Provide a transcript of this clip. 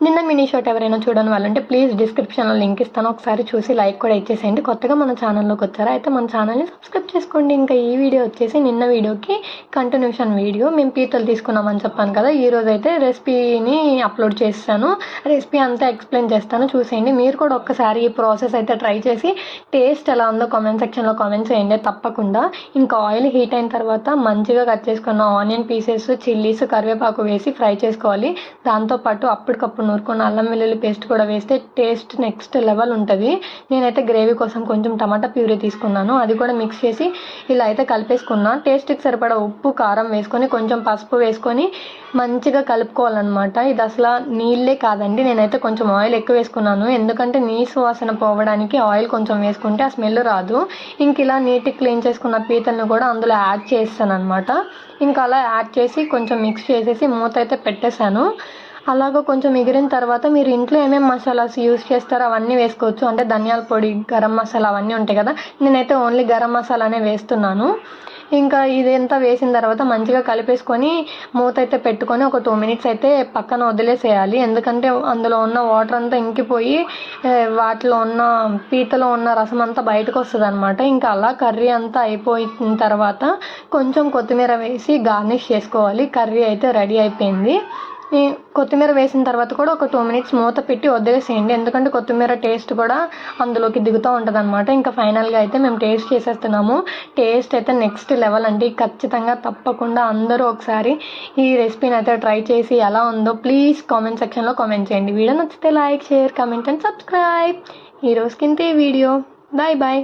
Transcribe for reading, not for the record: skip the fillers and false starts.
నిన్న mini shot ఎవరైనా చూడని వాళ్ళంటే ప్లీజ్ డిస్క్రిప్షన్లో లింక్ ఇస్తాను, ఒకసారి చూసి లైక్ కూడా ఇచ్చేసేయండి. కొత్తగా మన ఛానల్లోకి వచ్చారా అయితే మన ఛానల్ని సబ్స్క్రైబ్ చేసుకోండి. ఇంకా ఈ వీడియో వచ్చేసి నిన్న వీడియోకి కంటిన్యూషన్ వీడియో. మేము పీతలు తీసుకున్నామని చెప్పాను కదా, ఈరోజు అయితే రెసిపీని అప్లోడ్ చేస్తాను. రెసిపీ అంతా ఎక్స్ప్లెయిన్ చేస్తాను, చూసేయండి. మీరు కూడా ఒక్కసారి ఈ ప్రాసెస్ అయితే ట్రై చేసి టేస్ట్ ఎలా ఉందో కామెంట్ సెక్షన్లో కామెంట్ చేయండి తప్పకుండా. ఇంకా ఆయిల్ హీట్ అయిన తర్వాత మంచిగా కట్ చేసుకున్న ఆనియన్ పీసెస్, చిల్లీస్, కరివేపాకు వేసి ఫ్రై చేసుకోవాలి. దాంతోపాటు అప్పటికప్పుడు నూరుకున్న అల్లం వెల్లుల్లి పేస్ట్ కూడా వేస్తే టేస్ట్ నెక్స్ట్ లెవెల్ ఉంటుంది. నేనైతే గ్రేవీ కోసం కొంచెం టమాటా ప్యూరీ తీసుకున్నాను, అది కూడా మిక్స్ చేసి ఇలా అయితే కలిపేసుకున్నా. టేస్ట్కి సరిపడా ఉప్పు, కారం వేసుకొని కొంచెం పసుపు వేసుకొని మంచిగా కలుపుకోవాలన్నమాట. ఇది అసలు నీళ్ళే కాదండి, నేనైతే కొంచెం ఆయిల్ ఎక్కువ వేసుకున్నాను, ఎందుకంటే నీసు వాసన పోవడానికి ఆయిల్ కొంచెం వేసుకుంటే ఆ స్మెల్ రాదు. ఇంక ఇలా నీట్గా క్లీన్ చేసుకున్న పీతలను కూడా అందులో యాడ్ చేస్తాను అనమాట. ఇంకా అలా యాడ్ చేసి కొంచెం మిక్స్ చేసేసి మూత అయితే పెట్టేశాను. అలాగ కొంచెం ఎగిరిన తర్వాత మీరు ఇంట్లో ఏమేమి మసాలాస్ యూస్ చేస్తారో అవన్నీ వేసుకోవచ్చు. అంటే ధనియాల పొడి, గరం మసాలా అవన్నీ ఉంటాయి కదా, నేనైతే ఓన్లీ గరం మసాలానే వేస్తున్నాను. ఇంకా ఇదంతా వేసిన తర్వాత మంచిగా కలిపేసుకొని మూత అయితే పెట్టుకొని ఒక 2 minutes అయితే పక్కన వదిలేసేయాలి. ఎందుకంటే అందులో ఉన్న వాటర్ అంతా ఇంకిపోయి వాటిలో ఉన్న పీతలో ఉన్న రసం అంతా బయటకు వస్తుంది అనమాట. ఇంకా అలా కర్రీ అంతా అయిపోయిన తర్వాత కొంచెం కొత్తిమీర వేసి గార్నిష్ చేసుకోవాలి. కర్రీ అయితే రెడీ అయిపోయింది. కొత్తిమీర వేసిన తర్వాత కూడా ఒక 2 minutes మూత పెట్టి వదిలేసేయండి, ఎందుకంటే కొత్తిమీర టేస్ట్ కూడా అందులోకి దిగుతూ ఉంటుంది అనమాట. ఇంకా ఫైనల్గా అయితే మేము టేస్ట్ చేసేస్తున్నాము. టేస్ట్ అయితే నెక్స్ట్ లెవెల్ అండి. ఖచ్చితంగా తప్పకుండా అందరూ ఒకసారి ఈ రెసిపీని అయితే ట్రై చేసి ఎలా ఉందో ప్లీజ్ కామెంట్ సెక్షన్లో కామెంట్ చేయండి. వీడియో నచ్చితే like, share, comment and subscribe. ఈ రోజుకి ఇంతే వీడియో. Bye bye.